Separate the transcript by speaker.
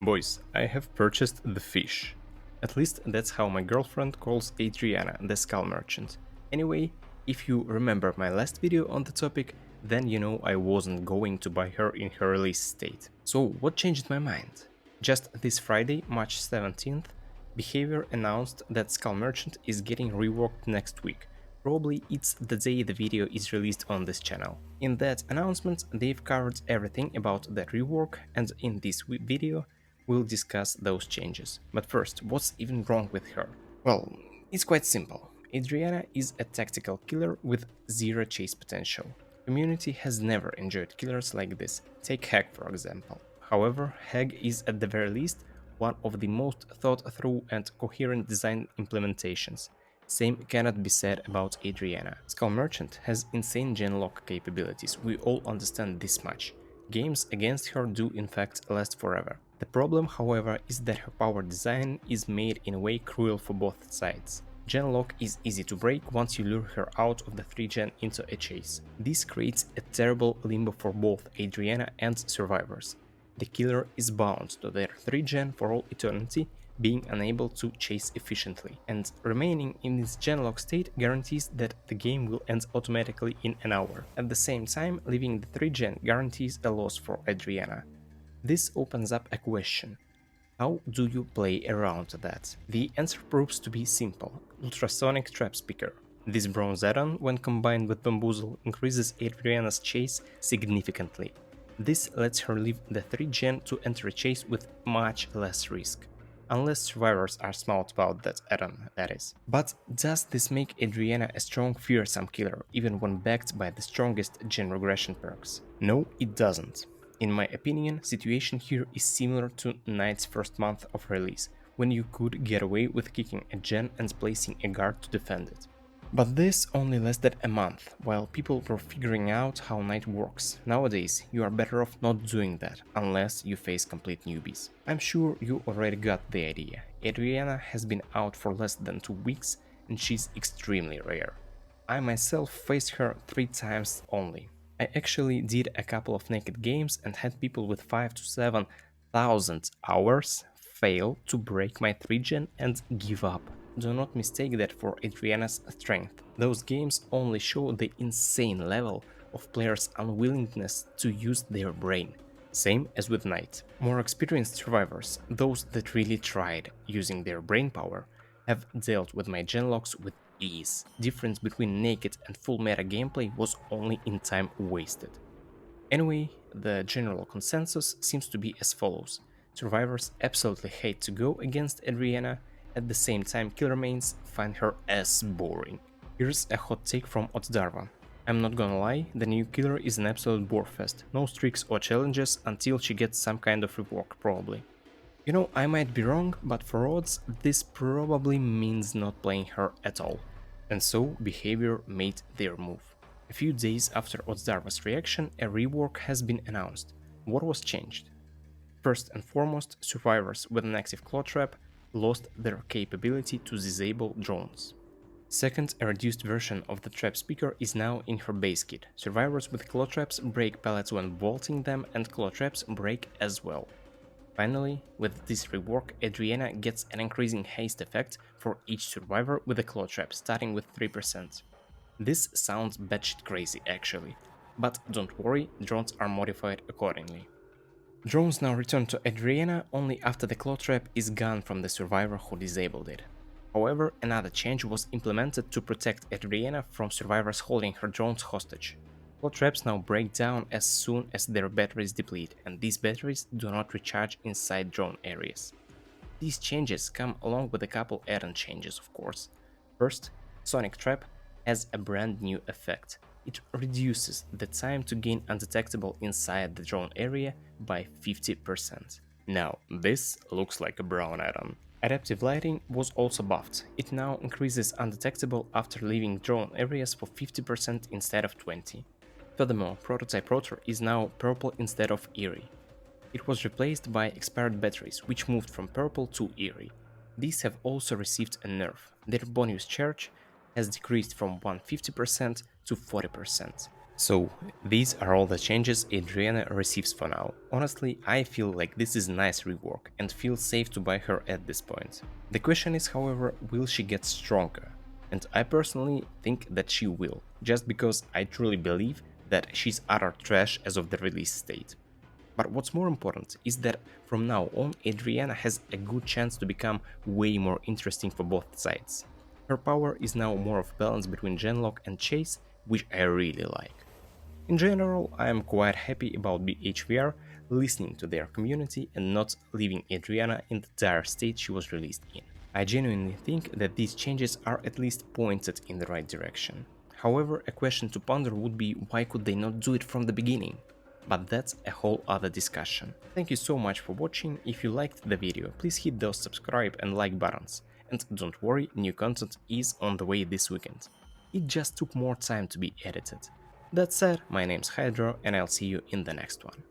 Speaker 1: Boys, I have purchased the fish. At least that's how my girlfriend calls Adriana, the skull merchant. Anyway, if you remember my last video on the topic, then you know I wasn't going to buy her in her release state. So what changed my mind? Just this Friday, March 17th, BHVR announced that Skull Merchant is getting reworked next week. Probably it's the day the video is released on this channel. In that announcement, they've covered everything about that rework, and in this video, we'll discuss those changes. But first, what's even wrong with her? Well, it's quite simple. Adriana is a tactical killer with zero chase potential. Community has never enjoyed killers like this. Take Hag for example. However, Hag is at the very least one of the most thought through and coherent design implementations. Same cannot be said about Adriana. Skull Merchant has insane genlock capabilities, we all understand this much. Games against her do in fact last forever. The problem, however, is that her power design is made in a way cruel for both sides. Genlock is easy to break once you lure her out of the 3-gen into a chase. This creates a terrible limbo for both Adriana and survivors. The killer is bound to their 3-gen for all eternity, being unable to chase efficiently, and remaining in this genlock state guarantees that the game will end automatically in an hour. At the same time, leaving the 3-gen guarantees a loss for Adriana. This opens up a question. How do you play around that? The answer proves to be simple. Ultrasonic Trap Speaker. This bronze add-on, when combined with Bamboozle, increases Adriana's chase significantly. This lets her leave the 3-gen to enter a chase with much less risk. Unless survivors are smart about that add-on, that is. But does this make Adriana a strong, fearsome killer, even when backed by the strongest gen regression perks? No, it doesn't. In my opinion, situation here is similar to Knight's first month of release, when you could get away with kicking a gen and placing a guard to defend it. But this only lasted a month, while people were figuring out how Knight works. Nowadays, you are better off not doing that, unless you face complete newbies. I'm sure you already got the idea. Adriana has been out for less than 2 weeks, and she's extremely rare. I myself faced her 3 times only. I actually did a couple of naked games and had people with 5 to 7,000 hours fail to break my 3-gen and give up. Do not mistake that for Adriana's strength. Those games only show the insane level of players' unwillingness to use their brain. Same as with Knight. More experienced survivors, those that really tried using their brain power, have dealt with my genlocks with ease. Difference between naked and full meta gameplay was only in time wasted. Anyway, the general consensus seems to be as follows. Survivors absolutely hate to go against Adriana, at the same time killer mains find her as boring. Here's a hot take from Otdarva. I'm not gonna lie, the new killer is an absolute borefest, no streaks or challenges until she gets some kind of rework probably. You know, I might be wrong, but for odds, this probably means not playing her at all. And so, BHVR made their move. A few days after Otsdarva's reaction, a rework has been announced. What was changed? First and foremost, survivors with an active claw trap lost their capability to disable drones. Second, a reduced version of the trap speaker is now in her base kit. Survivors with claw traps break pellets when vaulting them, and claw traps break as well. Finally, with this rework, Adriana gets an increasing haste effect for each survivor with a claw trap, starting with 3%. This sounds batshit crazy actually, but don't worry, drones are modified accordingly. Drones now return to Adriana only after the claw trap is gone from the survivor who disabled it. However, another change was implemented to protect Adriana from survivors holding her drones hostage. Claw traps now break down as soon as their batteries deplete, and these batteries do not recharge inside drone areas. These changes come along with a couple add-on changes, of course. First, Sonic Trap has a brand new effect. It reduces the time to gain undetectable inside the drone area by 50%. Now, this looks like a brown add-on. Adaptive lighting was also buffed. It now increases undetectable after leaving drone areas for 50% instead of 20%. Furthermore, Prototype Rotor is now purple instead of eerie. It was replaced by expired batteries, which moved from purple to eerie. These have also received a nerf. Their bonus charge has decreased from 150% to 40%. So, these are all the changes Adriana receives for now. Honestly, I feel like this is a nice rework and feel safe to buy her at this point. The question is, however, will she get stronger? And I personally think that she will, just because I truly believe that she's utter trash as of the release date. But what's more important is that from now on, Adriana has a good chance to become way more interesting for both sides. Her power is now more of a balance between Genlock and Chase, which I really like. In general, I am quite happy about BHVR listening to their community and not leaving Adriana in the dire state she was released in. I genuinely think that these changes are at least pointed in the right direction. However, a question to ponder would be why could they not do it from the beginning? But that's a whole other discussion. Thank you so much for watching. If you liked the video, please hit those subscribe and like buttons. And don't worry, new content is on the way this weekend. It just took more time to be edited. That said, my name's Hydro and I'll see you in the next one.